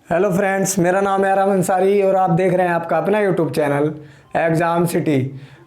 Hello friends, मेरा नाम है आराम अंसारी और आप देख रहे हैं आपका अपना यूट्यूब चैनल एग्ज़ाम सिटी।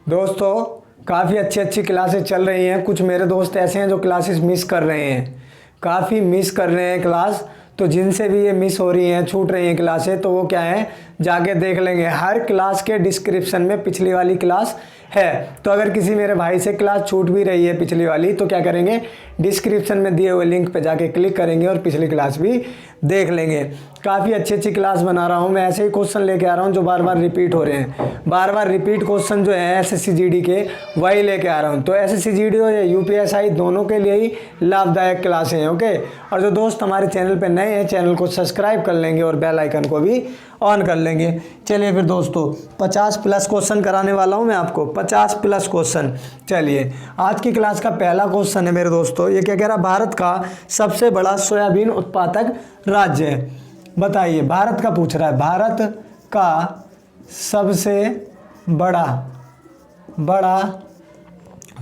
दोस्तों, काफ़ी अच्छी अच्छी क्लासेस चल रही हैं। कुछ मेरे दोस्त ऐसे हैं जो क्लासेस मिस कर रहे हैं, काफ़ी मिस कर रहे हैं क्लास। तो जिनसे भी ये मिस हो रही हैं, छूट रही हैं क्लासें, तो वो क्या है, जाके देख लेंगे। हर क्लास के डिस्क्रिप्शन में पिछली वाली क्लास है। तो अगर किसी मेरे भाई से क्लास छूट भी रही है पिछली वाली, तो क्या करेंगे, डिस्क्रिप्शन में दिए हुए लिंक पे जाके क्लिक करेंगे और पिछली क्लास भी देख लेंगे। काफ़ी अच्छी अच्छी क्लास बना रहा हूँ मैं, ऐसे ही क्वेश्चन लेके आ रहा हूँ जो बार बार रिपीट हो रहे हैं। बार बार रिपीट क्वेश्चन जो है एसएससी जीडी के, वही लेके आ रहा हूँ। तो एसएससी जीडी हो या यूपीएसआई, दोनों के लिए ही लाभदायक क्लासें हैं। ओके, और जो दोस्त हमारे चैनल पर नए हैं, चैनल को सब्सक्राइब कर लेंगे और बेल आइकन को भी ऑन कर लेंगे। चलिए फिर दोस्तों, 50 प्लस क्वेश्चन कराने वाला हूँ मैं आपको, 50 प्लस क्वेश्चन। चलिए, आज की क्लास का पहला क्वेश्चन है मेरे दोस्तों, ये क्या कह रहा है, भारत का सबसे बड़ा सोयाबीन उत्पादक राज्य है। बताइए, भारत का पूछ रहा है, भारत का सबसे बड़ा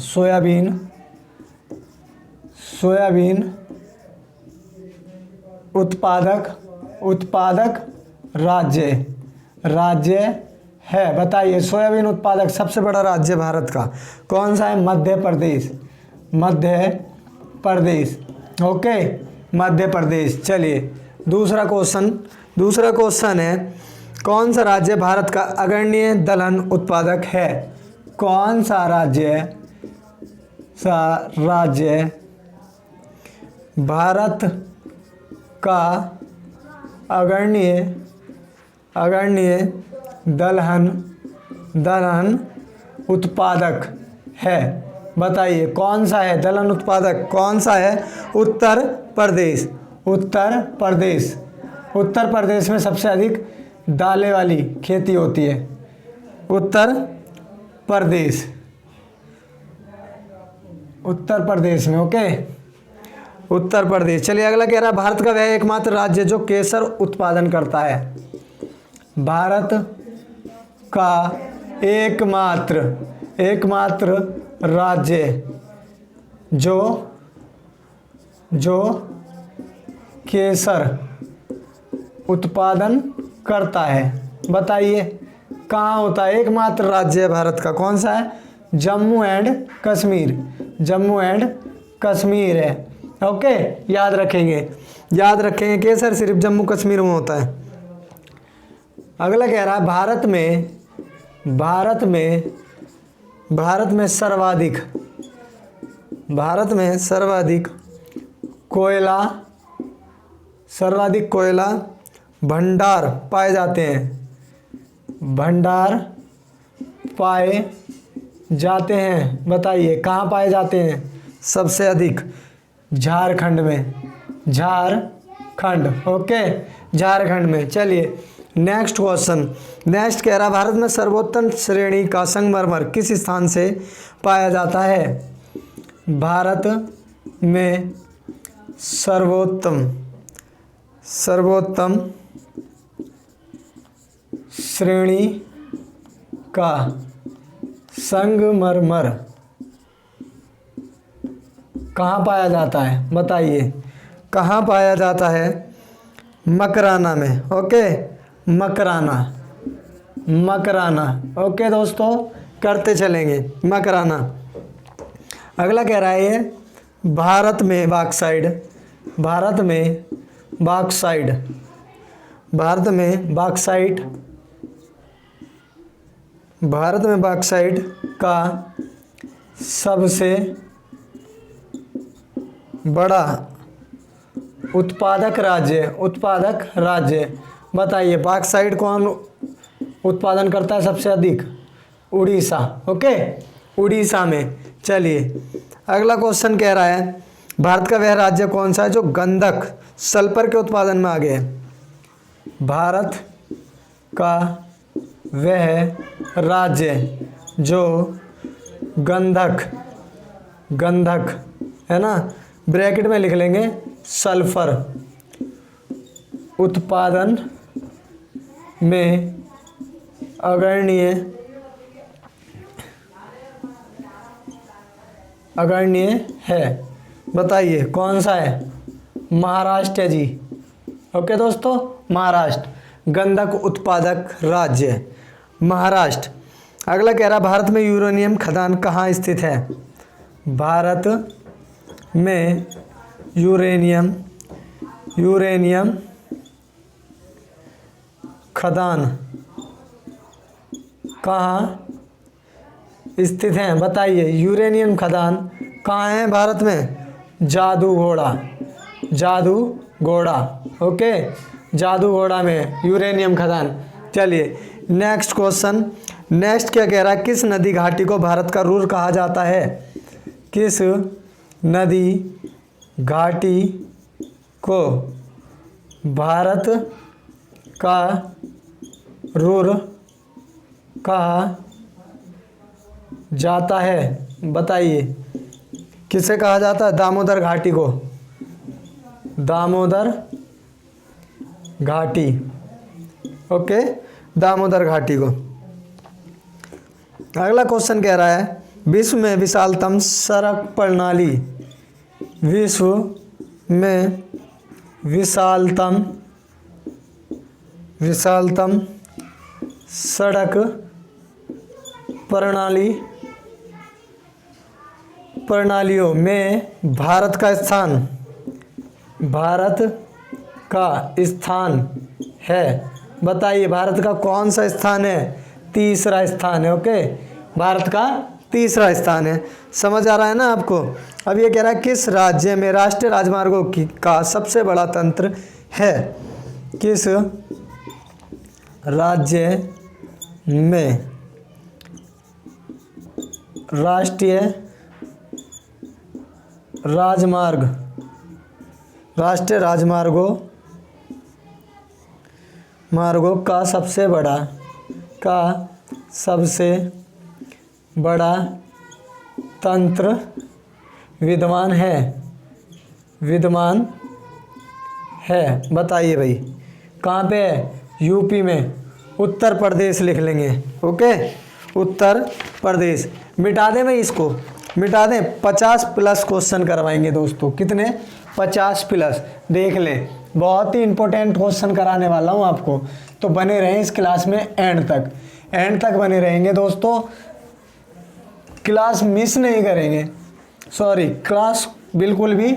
सोयाबीन उत्पादक राज्य है। बताइए, सोयाबीन उत्पादक सबसे बड़ा राज्य भारत का कौन सा है? मध्य प्रदेश। ओके, मध्य प्रदेश। चलिए, दूसरा क्वेश्चन है, कौन सा राज्य भारत का अग्रणी दलहन उत्पादक है? कौन सा राज्य भारत का अग्रणी दलहन उत्पादक है? बताइए, कौन सा है दलहन उत्पादक? कौन सा है? उत्तर प्रदेश में सबसे अधिक दालें वाली खेती होती है। उत्तर प्रदेश में। ओके, उत्तर प्रदेश। चलिए, अगला कह रहा है, भारत का वह एकमात्र राज्य जो केसर उत्पादन करता है। भारत का एकमात्र राज्य जो केसर उत्पादन करता है। बताइए, कहाँ होता है? एकमात्र राज्य है भारत का, कौन सा है? जम्मू एंड कश्मीर है। ओके, याद रखेंगे केसर सिर्फ जम्मू कश्मीर में होता है। अगला कह रहा है, भारत में सर्वाधिक कोयला भंडार पाए जाते हैं। बताइए, कहाँ पाए जाते हैं सबसे अधिक? झारखंड में। ओके, झारखंड में। चलिए, नेक्स्ट कह रहा है, भारत में सर्वोत्तम श्रेणी का संगमरमर किस स्थान से पाया जाता है? भारत में सर्वोत्तम श्रेणी का संगमरमर कहाँ पाया जाता है? बताइए, कहाँ पाया जाता है? मकराना में। ओके, मकराना। ओके दोस्तों, करते चलेंगे, मकराना। अगला कह रहा है, ये भारत में बॉक्साइट का सबसे बड़ा उत्पादक राज्य। बताइए, बॉक्साइट कौन उत्पादन करता है सबसे अधिक? उड़ीसा। ओके, उड़ीसा में। चलिए, अगला क्वेश्चन कह रहा है, भारत का वह राज्य कौन सा है जो गंधक सल्फर के उत्पादन में आगे है? भारत का वह राज्य जो गंधक है ना, ब्रैकेट में लिख लेंगे, सल्फर उत्पादन में अग्रणी है। बताइए, कौन सा है? महाराष्ट्र है जी, ओके दोस्तों, महाराष्ट्र गंधक उत्पादक राज्य है, महाराष्ट्र। अगला कह रहा भारत में यूरेनियम खदान कहाँ स्थित है? भारत में यूरेनियम खदान कहाँ स्थित हैं? बताइए, यूरेनियम खदान कहाँ है भारत में? जादूगोड़ा, ओके, जादूगोड़ा में यूरेनियम खदान। चलिए नेक्स्ट क्वेश्चन। नेक्स्ट क्या कह रहा है? किस नदी घाटी को भारत का रुर कहा जाता है? किस नदी घाटी को भारत का रुर कहा जाता है? बताइए, किसे कहा जाता है? दामोदर घाटी को, दामोदर घाटी, ओके, दामोदर घाटी को। अगला क्वेश्चन कह रहा है विश्व में विशालतम सड़क प्रणाली, विश्व में विशालतम सड़क प्रणालियों में भारत का स्थान है। बताइए, भारत का कौन सा स्थान है? तीसरा स्थान है, ओके, भारत का तीसरा स्थान है। समझ आ रहा है ना आपको? अब ये कह रहा है किस राज्य में राष्ट्रीय राजमार्गों का सबसे बड़ा तंत्र है? किस राज्य में राष्ट्रीय राजमार्गों का सबसे बड़ा तंत्र विद्यमान है। बताइए भाई, कहाँ पे है? यूपी में, उत्तर प्रदेश लिख लेंगे, ओके, उत्तर प्रदेश। मिटा दें भाई, इसको मिटा दें। 50+ क्वेश्चन करवाएंगे दोस्तों। कितने? 50+। देख लें, बहुत ही इंपॉर्टेंट क्वेश्चन कराने वाला हूँ आपको, तो बने रहें इस क्लास में एंड तक बने रहेंगे दोस्तों। क्लास मिस नहीं करेंगे, सॉरी, क्लास बिल्कुल भी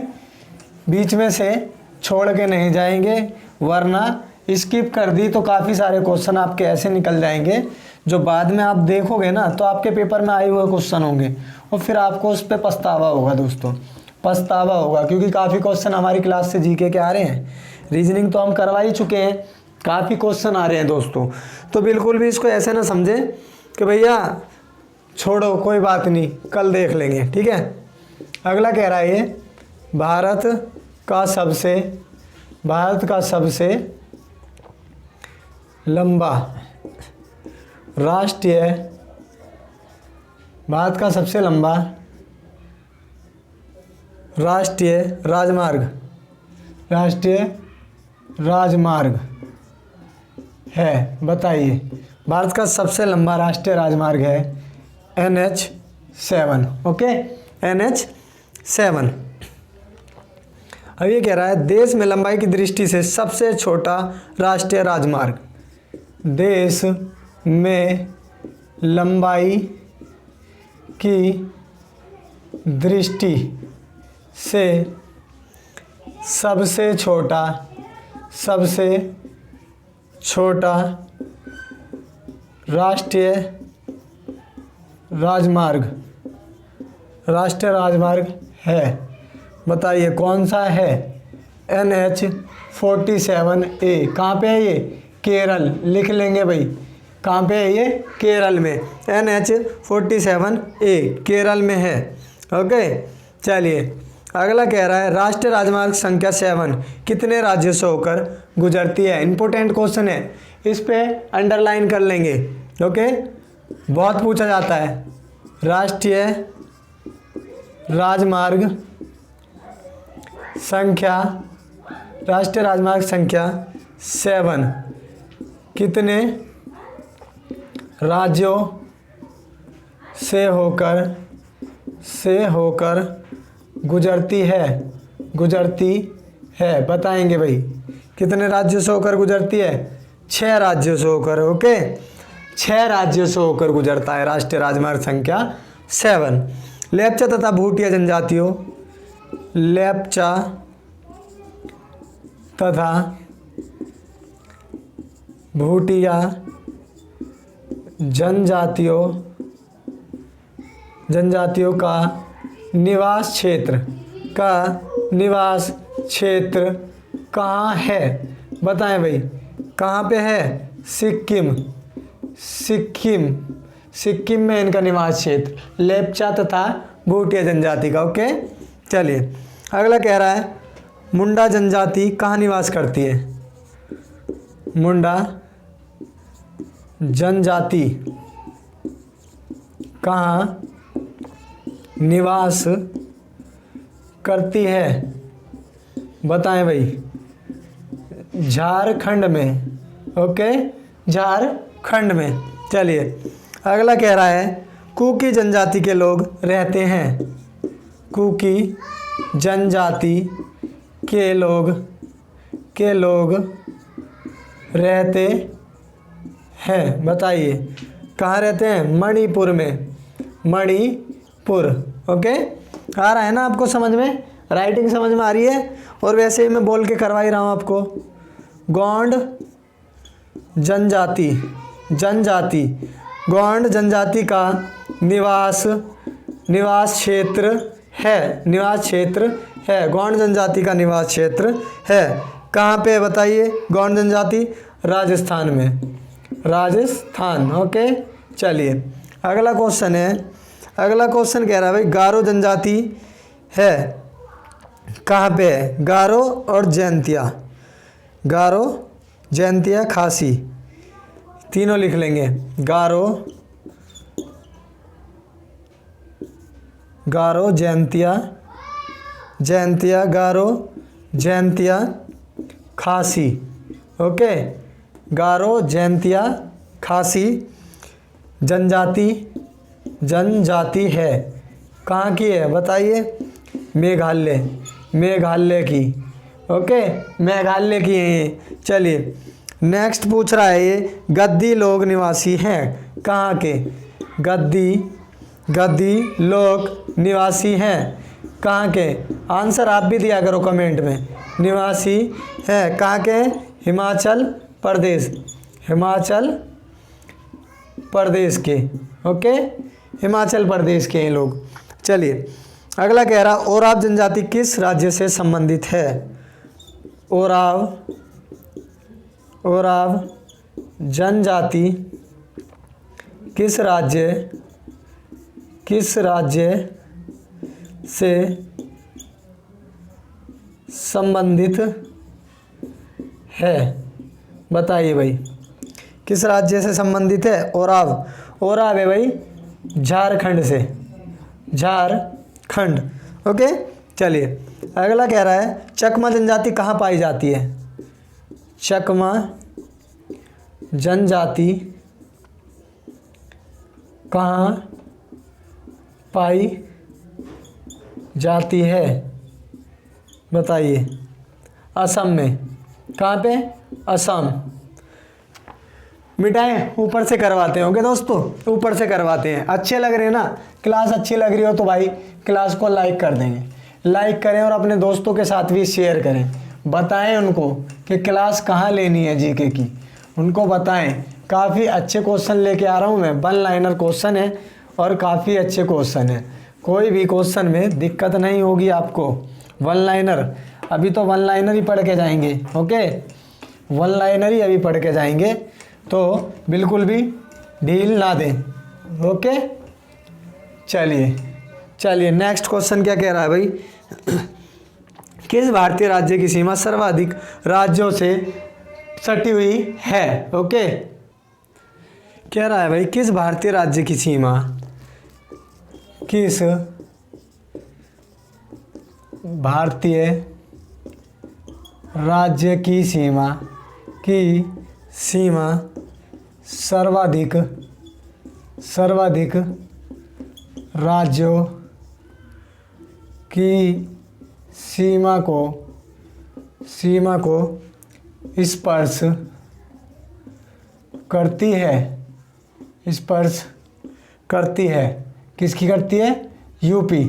बीच में से छोड़ के नहीं जाएंगे, वरना स्किप कर दी तो काफ़ी सारे क्वेश्चन आपके ऐसे निकल जाएंगे जो बाद में आप देखोगे ना तो आपके पेपर में आए हुए क्वेश्चन होंगे और फिर आपको उस पर पछतावा होगा दोस्तों, पछतावा होगा, क्योंकि काफ़ी क्वेश्चन हमारी क्लास से जीके के आ रहे हैं। रीजनिंग तो हम करवा ही चुके हैं, काफ़ी क्वेश्चन आ रहे हैं दोस्तों। तो बिल्कुल भी इसको ऐसे ना समझें कि भैया छोड़ो कोई बात नहीं, कल देख लेंगे, ठीक है। अगला कह रहा है ये भारत का सबसे लंबा राष्ट्रीय राजमार्ग है। बताइए, भारत का सबसे लंबा राष्ट्रीय राजमार्ग है NH7, ओके, NH7। अब ये कह रहा है देश में लंबाई की दृष्टि से सबसे छोटा राष्ट्रीय राजमार्ग, देश में लंबाई की दृष्टि से सबसे छोटा राष्ट्रीय राजमार्ग है। बताइए कौन सा है? NH47A। कहाँ पे है ये? केरल, लिख लेंगे भाई, कहाँ पे है ये? केरल में, NH47A केरल में है, ओके। चलिए अगला कह रहा है राष्ट्रीय राजमार्ग संख्या 7 कितने राज्यों से होकर गुजरती है? इंपॉर्टेंट क्वेश्चन है, इस पे अंडरलाइन कर लेंगे, ओके, बहुत पूछा जाता है। राष्ट्रीय राजमार्ग संख्या 7 कितने राज्यों से होकर गुजरती है, बताएंगे भाई। कितने राज्यों से होकर गुजरती है? 6 राज्यों से होकर। ओके, 6 राज्यों से होकर गुजरता है राष्ट्रीय राजमार्ग संख्या 7। लेप्चा तथा भूटिया जनजातियों, लेप्चा तथा भूटिया जनजातियों का निवास क्षेत्र कहाँ है? बताएं भाई, कहाँ पे है? सिक्किम में इनका निवास क्षेत्र, लेप्चा तथा भूटिया जनजाति का। ओके, चलिए अगला कह रहा है मुंडा जनजाति कहाँ निवास करती है? मुंडा जनजाति कहाँ निवास करती है? बताएं भाई। झारखंड में। ओके, झारखंड में। चलिए अगला कह रहा है कुकी जनजाति के लोग रहते हैं। कुकी जनजाति के लोग रहते हैं। बताइए कहाँ रहते हैं? मणिपुर में। मणिपुर। ओके, आ रहा है ना आपको समझ में? राइटिंग समझ में आ रही है? और वैसे ही मैं बोल के करवा ही रहा हूँ आपको। गोंड जनजाति गोंड जनजाति का निवास क्षेत्र है। गोंड जनजाति का निवास क्षेत्र है। कहाँ पे बताइए? गोंड जनजाति राजस्थान में। राजस्थान। ओके, चलिए अगला क्वेश्चन कह रहा है भाई गारो जनजाति है कहाँ पे है? गारो और जैंतिया खासी, तीनों लिख लेंगे। गारो जैंतिया खासी। ओके, गारो जैंतिया खासी जनजाति है। कहाँ की है? बताइए। मेघालय की। ओके, मेघालय की है ये। चलिए नेक्स्ट पूछ रहा है ये गद्दी लोग निवासी हैं कहाँ के? गद्दी लोग निवासी हैं कहाँ के? आंसर आप भी दिया करो कमेंट में। निवासी है कहाँ के? हिमाचल प्रदेश के। ओके, हिमाचल प्रदेश के हैं लोग। चलिए अगला कह रहा ओराव जनजाति किस राज्य से संबंधित है? ओराव जनजाति किस राज्य से संबंधित है? बताइए भाई, किस राज्य से संबंधित है? ओराव है भाई झारखंड से। झारखंड। ओके, चलिए अगला कह रहा है चकमा जनजाति कहाँ पाई जाती है? चकमा जनजाति कहाँ पाई जाती है? बताइए। असम में। कहाँ पे? असम। मिटाएं, ऊपर से करवाते हैं। ओके दोस्तों, ऊपर से करवाते हैं। अच्छे लग रहे हैं ना? क्लास अच्छी लग रही हो तो भाई क्लास को लाइक कर देंगे। लाइक करें और अपने दोस्तों के साथ भी शेयर करें। बताएं उनको कि क्लास कहाँ लेनी है जीके की, उनको बताएं। काफ़ी अच्छे क्वेश्चन लेके आ रहा हूँ मैं। 1 लाइनर क्वेश्चन है और काफ़ी अच्छे क्वेश्चन है। कोई भी क्वेश्चन में दिक्कत नहीं होगी आपको। 1 लाइनर, अभी तो 1 लाइनर ही पढ़ के जाएंगे। ओके, 1 लाइनर ही अभी पढ़ के जाएंगे, तो बिल्कुल भी ढील ना दें। ओके, चलिए नेक्स्ट क्वेश्चन क्या कह रहा है भाई? किस भारतीय राज्य की सीमा सर्वाधिक राज्यों से सटी हुई है? ओके, कह रहा है भाई किस भारतीय राज्य की सीमा, किस भारतीय राज्य की सीमा सर्वाधिक राज्यों की सीमा को सीमा को स्पर्श करती है, स्पर्श करती है। किसकी करती है? यूपी,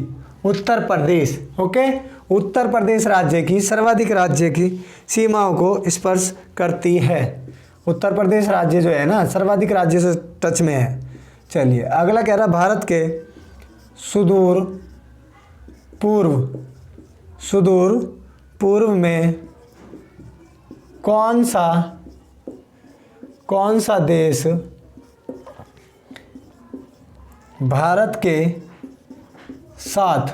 उत्तर प्रदेश। ओके, उत्तर प्रदेश राज्य की सर्वाधिक राज्य की सीमाओं को स्पर्श करती है। उत्तर प्रदेश राज्य जो है ना, सर्वाधिक राज्य से टच में है। चलिए अगला कह रहा है भारत के सुदूर पूर्व में कौन सा देश भारत के साथ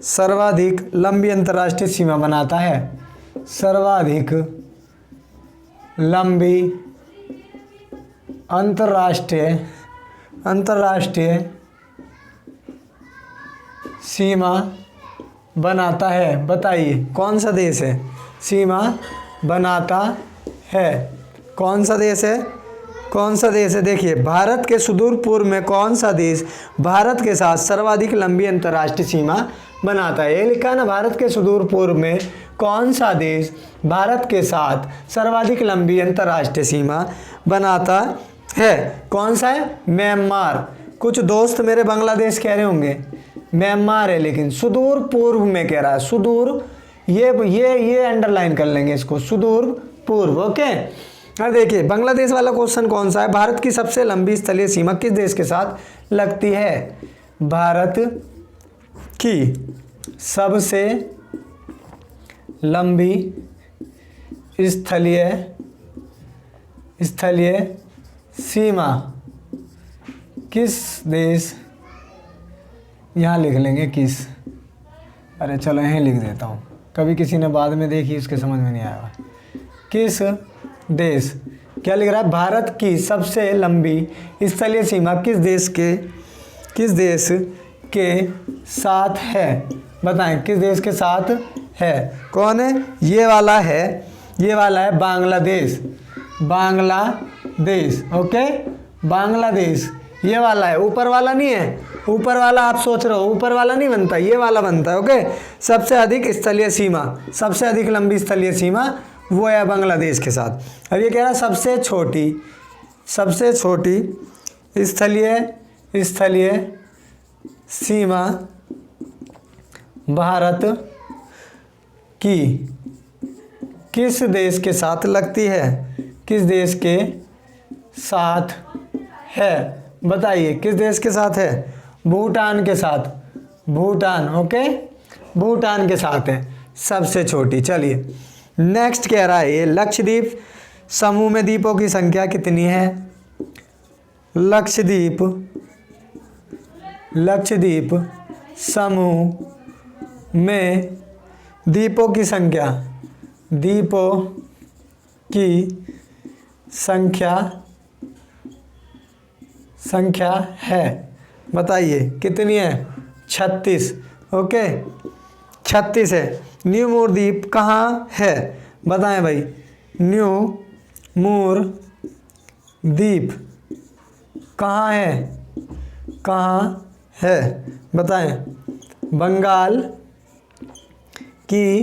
सर्वाधिक लंबी अंतर्राष्ट्रीय सीमा बनाता है? सर्वाधिक लंबी अंतर्राष्ट्रीय सीमा बनाता है। बताइए कौन सा देश है? सीमा बनाता है, कौन सा देश है? कौन सा देश है? देखिए, भारत के सुदूर पूर्व में कौन सा देश भारत के साथ सर्वाधिक लंबी अंतर्राष्ट्रीय सीमा बनाता है? ये लिखा ना, भारत के सुदूर पूर्व में कौन सा देश भारत के साथ सर्वाधिक लंबी अंतर्राष्ट्रीय सीमा बनाता है? कौन सा है? म्यांमार। कुछ दोस्त मेरे बांग्लादेश कह रहे होंगे, म्यांमार है, लेकिन सुदूर पूर्व में कह रहा है। सुदूर, ये अंडरलाइन कर लेंगे इसको, सुदूर पूर्व। ओके, और देखिए बांग्लादेश वाला क्वेश्चन कौन सा है? भारत की सबसे लंबी स्थलीय सीमा किस देश के साथ लगती है? भारत की सबसे लंबी स्थलीय सीमा किस देश, यहाँ लिख लेंगे किस, अरे चलो यहीं लिख देता हूँ, कभी किसी ने बाद में देखी उसके समझ में नहीं आएगा। किस देश, क्या लिख रहा है? भारत की सबसे लंबी स्थलीय सीमा किस देश के साथ है? बताएं किस देश के साथ है? कौन है? ये वाला है बांग्लादेश। ओके, बांग्लादेश ये वाला है, ऊपर वाला नहीं है। ऊपर वाला आप सोच रहे हो, ऊपर वाला नहीं बनता, ये वाला बनता है। ओके, सबसे अधिक स्थलीय सीमा, सबसे अधिक लंबी स्थलीय सीमा वो है बांग्लादेश के साथ। अब ये कह रहा है सबसे छोटी स्थलीय सीमा भारत की किस देश के साथ लगती है? किस देश के साथ है? बताइए किस देश के साथ है? भूटान के साथ, भूटान। ओके, भूटान के साथ है सबसे छोटी। चलिए नेक्स्ट कह रहा है, ये लक्षद्वीप समूह में द्वीपों की संख्या कितनी है? लक्षद्वीप समूह में द्वीपों की संख्या है। बताइए कितनी है? 36। ओके, 36 है। न्यू मूर द्वीप कहाँ है? बताएं भाई, न्यू मूर द्वीप कहाँ है? बताएं। बंगाल की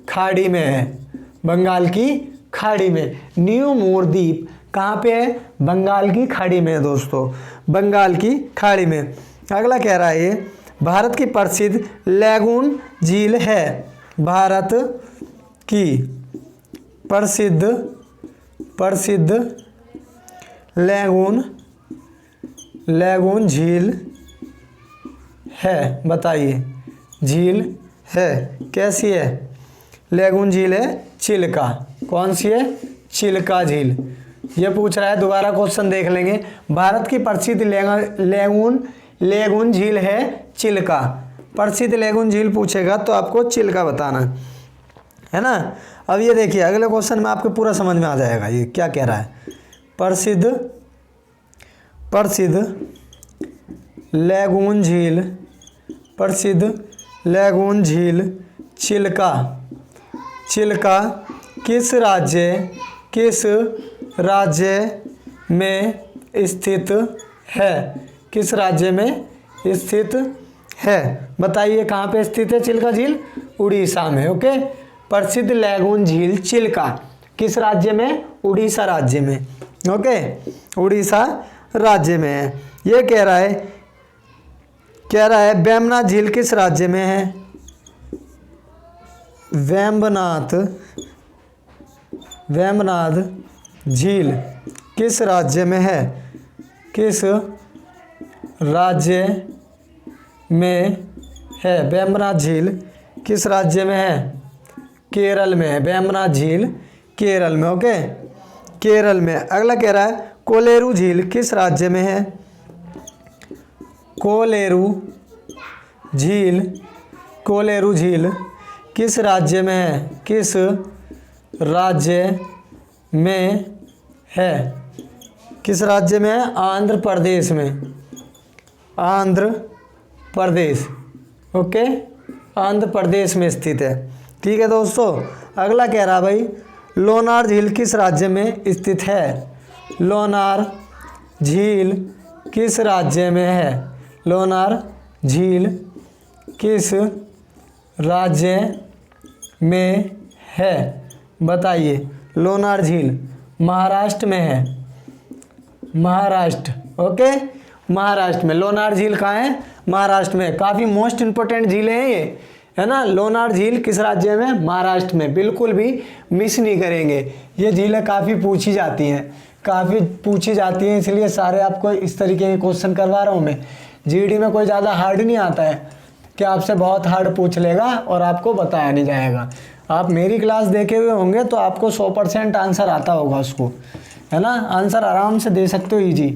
खाड़ी में है, बंगाल की खाड़ी में। न्यू मूर द्वीप कहाँ पे है? बंगाल की खाड़ी में है दोस्तों, बंगाल की खाड़ी में। अगला कह रहा है, ये भारत की प्रसिद्ध लैगून झील है। भारत की प्रसिद्ध लैगून झील है। बताइए, झील है कैसी है? लैगून झील है चिल्का। कौन सी है? चिल्का झील। ये पूछ रहा है, दोबारा क्वेश्चन देख लेंगे। भारत की प्रसिद्ध लैगून झील है चिल्का। प्रसिद्ध लैगून झील पूछेगा तो आपको चिल्का बताना है ना। अब ये देखिए, अगले क्वेश्चन में आपको पूरा समझ में आ जाएगा ये क्या कह रहा है। प्रसिद्ध लैगून झील चिल्का किस राज्य में स्थित है? किस राज्य में स्थित है? बताइए कहाँ पे स्थित है चिल्का झील? उड़ीसा में। ओके, प्रसिद्ध लैगून झील चिल्का किस राज्य में? उड़ीसा राज्य में। ओके, उड़ीसा राज्य में है। ये कह रहा है वेम्बनाथ झील किस राज्य में है? वेम्बनाथ झील किस राज्य में है? किस राज्य में है? वेम्बनाथ झील किस राज्य में है? केरल में है। वेम्बनाथ झील केरल में। ओके, केरल में। अगला कह रहा है कोलेरू झील किस राज्य में है? कोलेरू झील किस राज्य में है? किस राज्य में है? किस राज्य में है? आंध्र प्रदेश में। आंध्र प्रदेश। ओके, आंध्र प्रदेश में स्थित है। ठीक है दोस्तों। अगला कह रहा भाई लोनार झील किस राज्य में स्थित है? लोनार झील किस राज्य में है? लोनार झील किस राज्य में है? बताइए। लोनार झील महाराष्ट्र में है। महाराष्ट्र। ओके, महाराष्ट्र में। लोनार झील कहाँ है? महाराष्ट्र में। काफ़ी मोस्ट इंपॉर्टेंट झीलें हैं ये, है ना। लोनार झील किस राज्य में? महाराष्ट्र में। बिल्कुल भी मिस नहीं करेंगे। ये झीलें काफ़ी पूछी जाती हैं, इसलिए सारे आपको इस तरीके के क्वेश्चन करवा रहा हूँ मैं। जीडी में कोई ज़्यादा हार्ड नहीं आता है कि आपसे बहुत हार्ड पूछ लेगा और आपको बताया नहीं जाएगा। आप मेरी क्लास देखे हुए होंगे तो आपको 100% आंसर आता होगा उसको, है ना। आंसर आराम से दे सकते हो ईजी।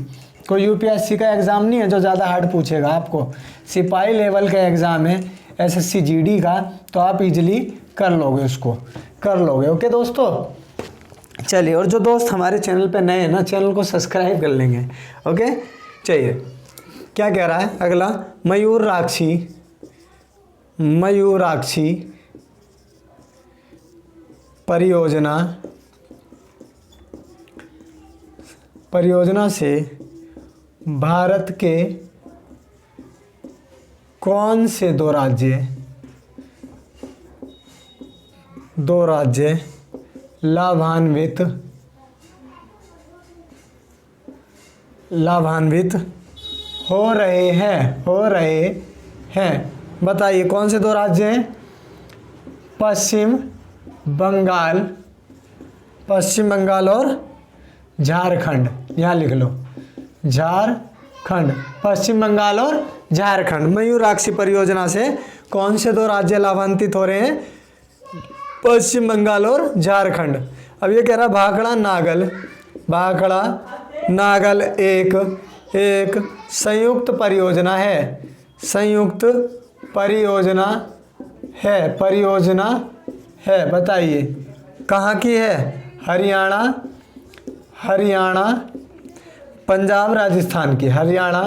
कोई यूपीएससी का एग्ज़ाम नहीं है जो ज़्यादा हार्ड पूछेगा आपको। सिपाही लेवल का एग्ज़ाम है एसएससी जीडी का, तो आप इजीली कर लोगे, उसको कर लोगे। ओके दोस्तों, चलिए। और जो दोस्त हमारे चैनल पे नए हैं ना, चैनल को सब्सक्राइब कर लेंगे। ओके, चलिए। क्या कह रहा है अगला? मयूराक्षी परियोजना से भारत के कौन से दो राज्य लाभान्वित हो रहे हैं? बताइए कौन से दो राज्य हैं? पश्चिम बंगाल और झारखंड। यहाँ लिख लो, झारखंड। पश्चिम बंगाल और झारखंड। मयूराक्षी परियोजना से कौन से दो राज्य लाभान्वित हो रहे हैं? पश्चिम बंगाल और झारखंड। अब ये कह रहा भाखड़ा नागल एक संयुक्त परियोजना है। बताइए कहाँ की है? हरियाणा पंजाब राजस्थान की। हरियाणा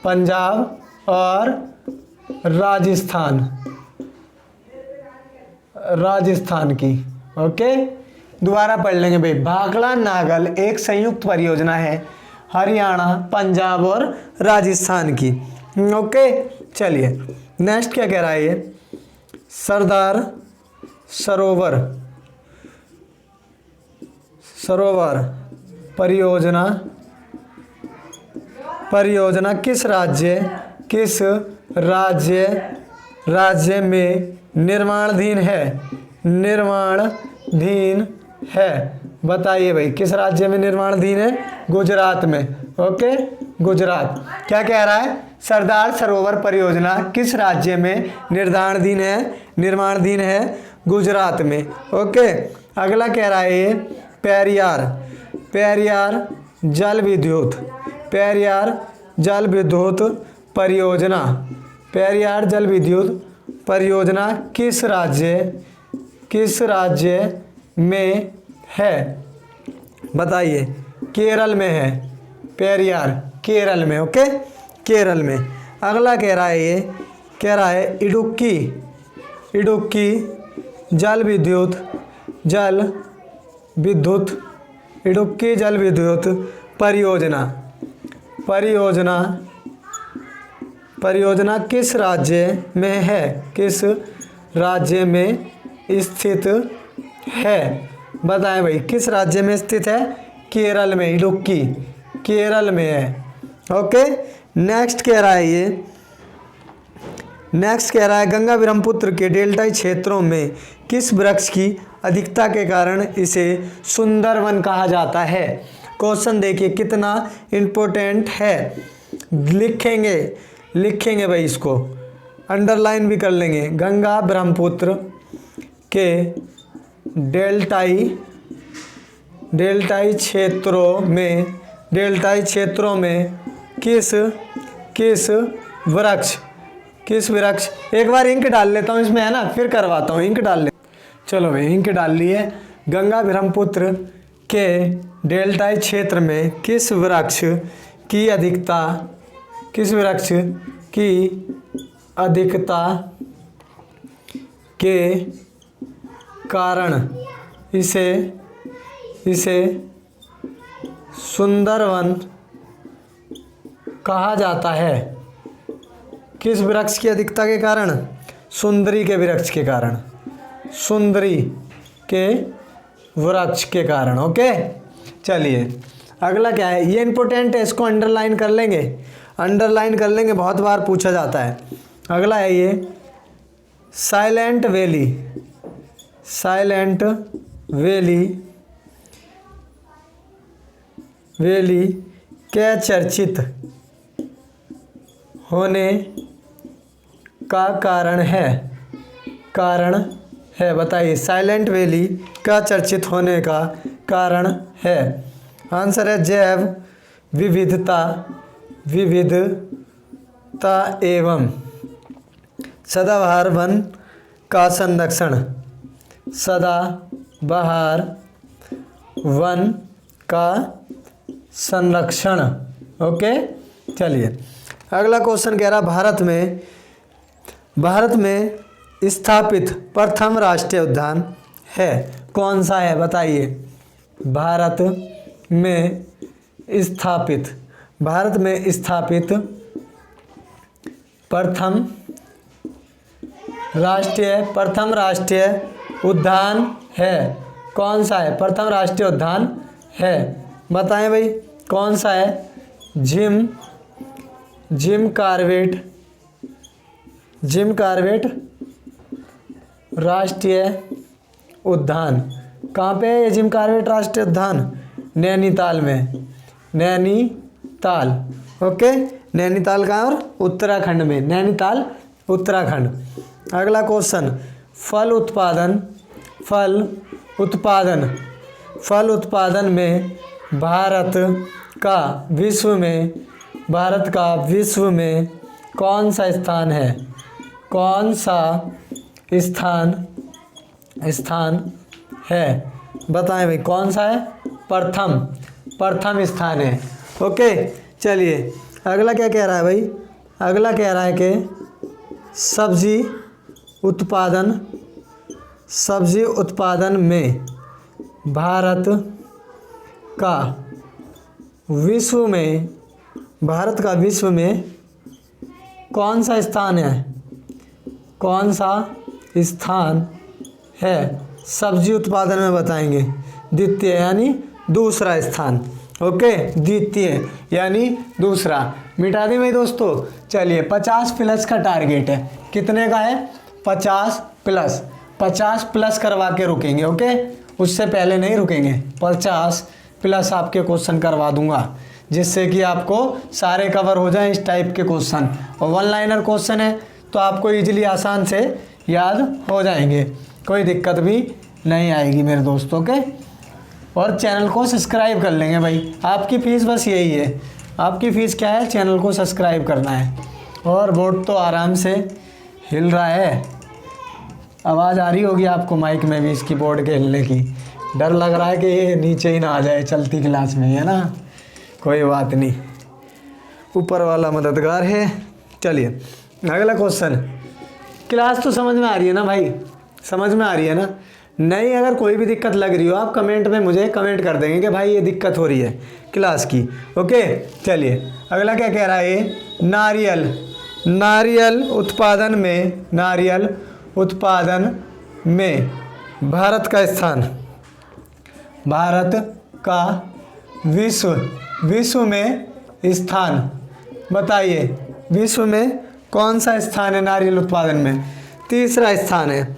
पंजाब और राजस्थान की। ओके, दोबारा पढ़ लेंगे भाई। भाखड़ा नागल एक संयुक्त परियोजना है, हरियाणा पंजाब और राजस्थान की। ओके, चलिए नेक्स्ट क्या कह रहा है ये? सरदार सरोवर परियोजना किस राज्य में निर्माणाधीन है? बताइए भाई किस राज्य में निर्माणाधीन है? गुजरात में। ओके, गुजरात। क्या कह रहा है? सरदार सरोवर परियोजना किस राज्य में निर्माणाधीन है? गुजरात में। ओके, अगला कह रहा है ये पेरियार जल विद्युत परियोजना किस राज्य में है? बताइए। केरल में है। पेरियार केरल में। ओके, केरल में। अगला कह रहा है इडुक्की जल विद्युत परियोजना किस राज्य में है? किस राज्य में स्थित है। बताएं भाई किस राज्य में स्थित है? केरल में। इडुक्की केरल में है। ओके, नेक्स्ट कह रहा है गंगा ब्रह्मपुत्र के डेल्टाई क्षेत्रों में किस वृक्ष की अधिकता के कारण इसे सुंदरवन कहा जाता है? क्वेश्चन देखिए कितना इम्पोर्टेंट है। लिखेंगे भाई, इसको अंडरलाइन भी कर लेंगे। गंगा ब्रह्मपुत्र के डेल्टाई क्षेत्रों में किस वृक्ष एक बार इंक डाल लेता हूँ इसमें, है ना, फिर करवाता हूँ। इंक डाल ले, चलो भाई इंक डाल लिए। गंगा ब्रह्मपुत्र के डेल्टाई क्षेत्र में किस वृक्ष की अधिकता के कारण इसे सुंदरवन कहा जाता है? किस वृक्ष की अधिकता के कारण? सुंदरी के वृक्ष के कारण। सुंदरी के वृक्ष के कारण। ओके, चलिए अगला क्या है? ये इंपॉर्टेंट है, इसको अंडरलाइन कर लेंगे, बहुत बार पूछा जाता है। अगला है ये साइलेंट वैली के चर्चित होने का कारण है। बताइए, साइलेंट वैली का चर्चित होने का कारण है। आंसर है जैव विविधता एवं सदाबहार वन का संरक्षण। सदाबहार वन का संरक्षण। ओके, चलिए अगला क्वेश्चन कह रहा भारत में स्थापित प्रथम राष्ट्रीय उद्यान है, कौन सा है? बताइए, भारत में स्थापित प्रथम राष्ट्रीय उद्यान है, कौन सा है? प्रथम राष्ट्रीय उद्यान है, बताएं भाई कौन सा है? जिम कॉर्बेट राष्ट्रीय उद्यान। कहाँ पे है ये जिम कॉर्बेट राष्ट्रीय उद्यान? नैनीताल में। नैनीताल, ओके, नैनीताल कहाँ? और उत्तराखंड में। नैनीताल उत्तराखंड। अगला क्वेश्चन, फल उत्पादन में भारत का विश्व में कौन सा स्थान है? कौन सा स्थान है? बताएं भाई कौन सा है? प्रथम स्थान है। ओके, चलिए अगला क्या कह रहा है भाई? अगला कह रहा है कि सब्जी उत्पादन में भारत का विश्व में कौन सा स्थान है? सब्जी उत्पादन में बताएंगे द्वितीय यानी दूसरा स्थान। ओके, द्वितीय यानी दूसरा। मिटा दें भाई दोस्तों। चलिए 50+ का टारगेट है, कितने का है? 50 प्लस करवा के रुकेंगे। ओके, उससे पहले नहीं रुकेंगे। 50+ आपके क्वेश्चन करवा दूंगा, जिससे कि आपको सारे कवर हो जाएं इस टाइप के क्वेश्चन। और 1 लाइनर क्वेश्चन है तो आपको इजीली आसान से याद हो जाएंगे, कोई दिक्कत भी नहीं आएगी मेरे दोस्तों के। और चैनल को सब्सक्राइब कर लेंगे भाई, आपकी फ़ीस बस यही है। आपकी फ़ीस क्या है? चैनल को सब्सक्राइब करना है। और बोर्ड तो आराम से हिल रहा है, आवाज़ आ रही होगी आपको माइक में भी इसकी बोर्ड के हिलने की। डर लग रहा है कि ये नीचे ही ना आ जाए चलती क्लास में, है ना? कोई बात नहीं, ऊपर वाला मददगार है। चलिए अगला क्वेश्चन। क्लास तो समझ में आ रही है ना भाई? समझ में आ रही है ना? नहीं, अगर कोई भी दिक्कत लग रही हो आप कमेंट में मुझे कमेंट कर देंगे कि भाई ये दिक्कत हो रही है क्लास की। ओके, चलिए अगला क्या कह रहा है? ये नारियल उत्पादन में भारत का स्थान, भारत का विश्व में स्थान, बताइए विश्व में कौन सा स्थान है नारियल उत्पादन में? तीसरा स्थान है।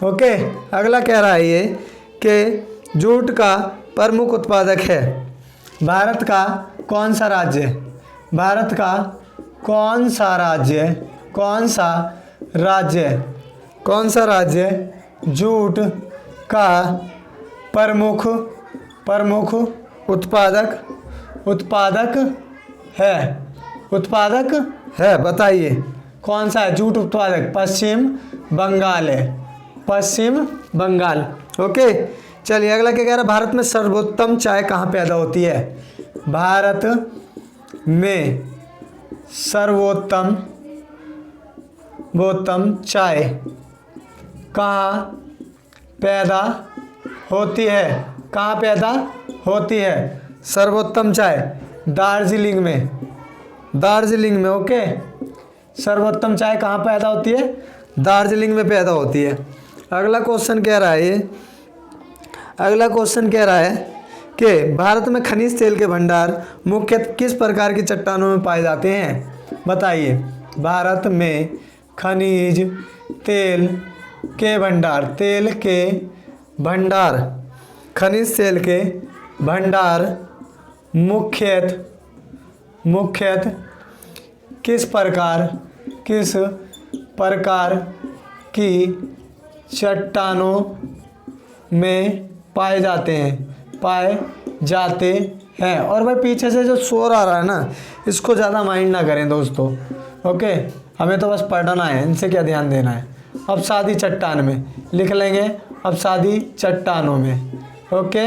ओके, अगला कह रहा है ये कि जूट का प्रमुख उत्पादक है भारत का कौन सा राज्य? भारत का कौन सा राज्य जूट का प्रमुख उत्पादक है, बताइए कौन सा है जूट उत्पादक? पश्चिम बंगाल है, पश्चिम बंगाल। ओके, चलिए अगला क्या कह रहा है? भारत में सर्वोत्तम चाय कहाँ पैदा होती है? भारत में सर्वोत्तम चाय कहाँ पैदा होती है? कहाँ पैदा होती है सर्वोत्तम चाय? दार्जिलिंग में। ओके, सर्वोत्तम चाय कहाँ पैदा होती है? दार्जिलिंग में पैदा होती है। अगला क्वेश्चन कह रहा है कि भारत में खनिज तेल के भंडार मुख्यतः किस प्रकार की चट्टानों में पाए जाते हैं? बताइए भारत में खनिज तेल के भंडार, खनिज तेल के भंडार मुख्यतः किस प्रकार की चट्टानों में पाए जाते हैं? और भाई पीछे से जो शोर आ रहा है ना, इसको ज़्यादा माइंड ना करें दोस्तों। ओके, हमें तो बस पढ़ना है, इनसे क्या ध्यान देना है। अवसादी चट्टान में लिख लेंगे, अवसादी चट्टानों में। ओके,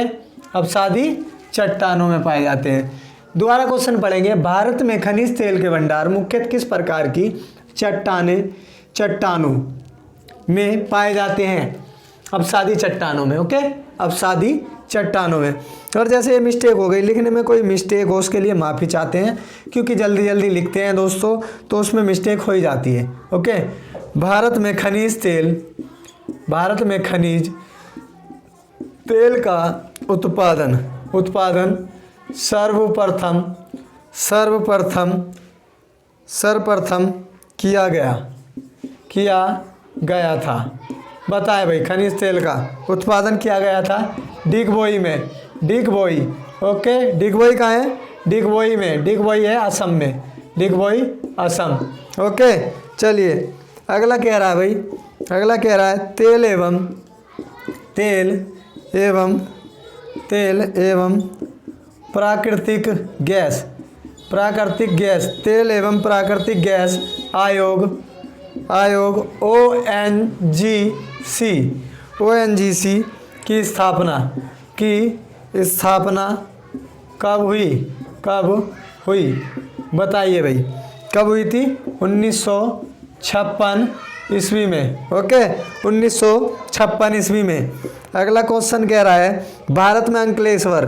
अवसादी चट्टानों में पाए जाते हैं। दोबारा क्वेश्चन पढ़ेंगे, भारत में खनिज तेल के भंडार मुख्यतः किस प्रकार की चट्टानों में पाए जाते हैं? अवसादी चट्टानों में। ओके, अवसादी चट्टानों में। और जैसे ये मिस्टेक हो गई, लिखने में कोई मिस्टेक हो उसके लिए माफ़ी चाहते हैं, क्योंकि जल्दी लिखते हैं दोस्तों तो उसमें मिस्टेक हो ही जाती है। ओके, भारत में खनिज तेल का उत्पादन सर्वप्रथम किया गया था। बताए भाई, खनिज तेल का उत्पादन किया गया था डिगबोई में। डिगबोई, ओके, डिगबोई कहाँ है? डिगबोई में, डिगबोई है असम में, डिगबोई असम। ओके, चलिए अगला कह रहा है भाई, अगला कह रहा है तेल एवं प्राकृतिक गैस, तेल एवं प्राकृतिक गैस आयोग ONGC की स्थापना कब हुई? बताइए भाई, कब हुई थी? 1956 ईस्वी में। ओके, 1956 ईस्वी में। अगला क्वेश्चन कह रहा है, भारत में अंकलेश्वर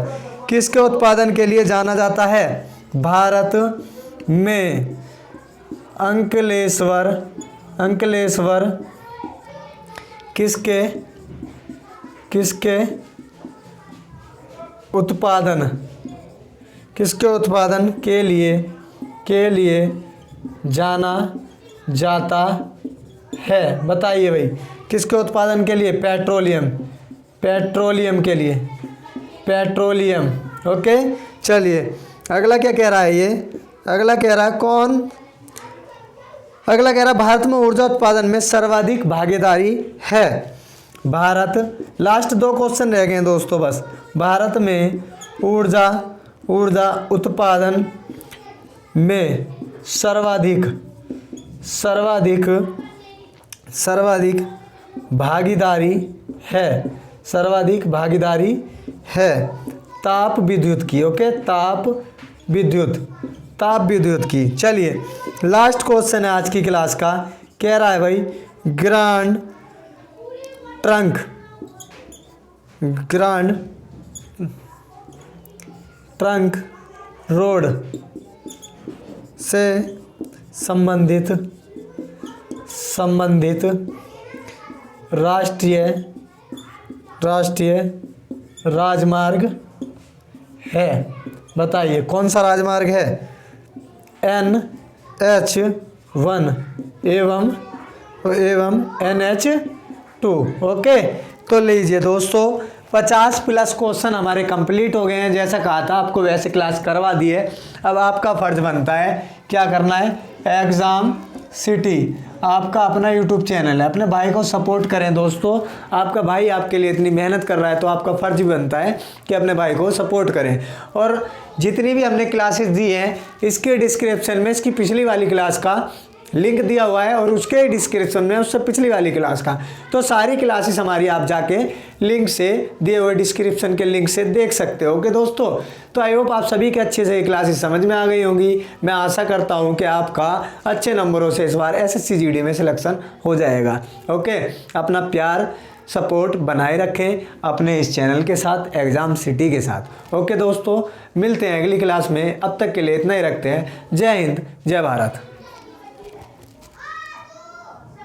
किसके उत्पादन के लिए जाना जाता है? भारत में अंकलेश्वर किसके उत्पादन के लिए जाना जाता है? बताइए भाई, किसके उत्पादन के लिए? पेट्रोलियम के लिए, पेट्रोलियम। ओके, चलिए अगला क्या कह रहा है ये? अगला कह रहा है भारत में ऊर्जा उत्पादन में सर्वाधिक भागीदारी है। भारत, लास्ट 2 क्वेश्चन रह गए हैं दोस्तों बस। भारत में ऊर्जा उत्पादन में सर्वाधिक भागीदारी है ताप विद्युत की। ओके, ताप विद्युत की। चलिए लास्ट क्वेश्चन है आज की क्लास का, कह रहा है भाई ग्रांड ट्रंक रोड से संबंधित राष्ट्रीय राजमार्ग है। बताइए कौन सा राजमार्ग है? NH1 एवं NH2। ओके, तो लीजिए दोस्तों 50 प्लस क्वेश्चन हमारे कंप्लीट हो गए हैं। जैसा कहा था आपको वैसे क्लास करवा दी है। अब आपका फर्ज बनता है क्या करना है? एग्ज़ाम सिटी आपका अपना यूट्यूब चैनल है, अपने भाई को सपोर्ट करें दोस्तों। आपका भाई आपके लिए इतनी मेहनत कर रहा है तो आपका फ़र्ज भी बनता है कि अपने भाई को सपोर्ट करें। और जितनी भी हमने क्लासेस दी हैं इसके डिस्क्रिप्शन में इसकी पिछली वाली क्लास का लिंक दिया हुआ है और उसके डिस्क्रिप्शन में उससे पिछली वाली क्लास का। तो सारी क्लासेस हमारी आप जाके लिंक से दिए हुए डिस्क्रिप्शन के लिंक से देख सकते हो। ओके दोस्तों, तो आई होप आप सभी के अच्छे से ये क्लासेस समझ में आ गई होंगी। मैं आशा करता हूँ कि आपका अच्छे नंबरों से इस बार SSC GD में सिलेक्शन हो जाएगा। ओके, अपना प्यार सपोर्ट बनाए रखें अपने इस चैनल के साथ, एग्ज़ाम सिटी के साथ। ओके दोस्तों, मिलते हैं अगली क्लास में। अब तक के लिए इतना ही रखते हैं। जय हिंद, जय भारत।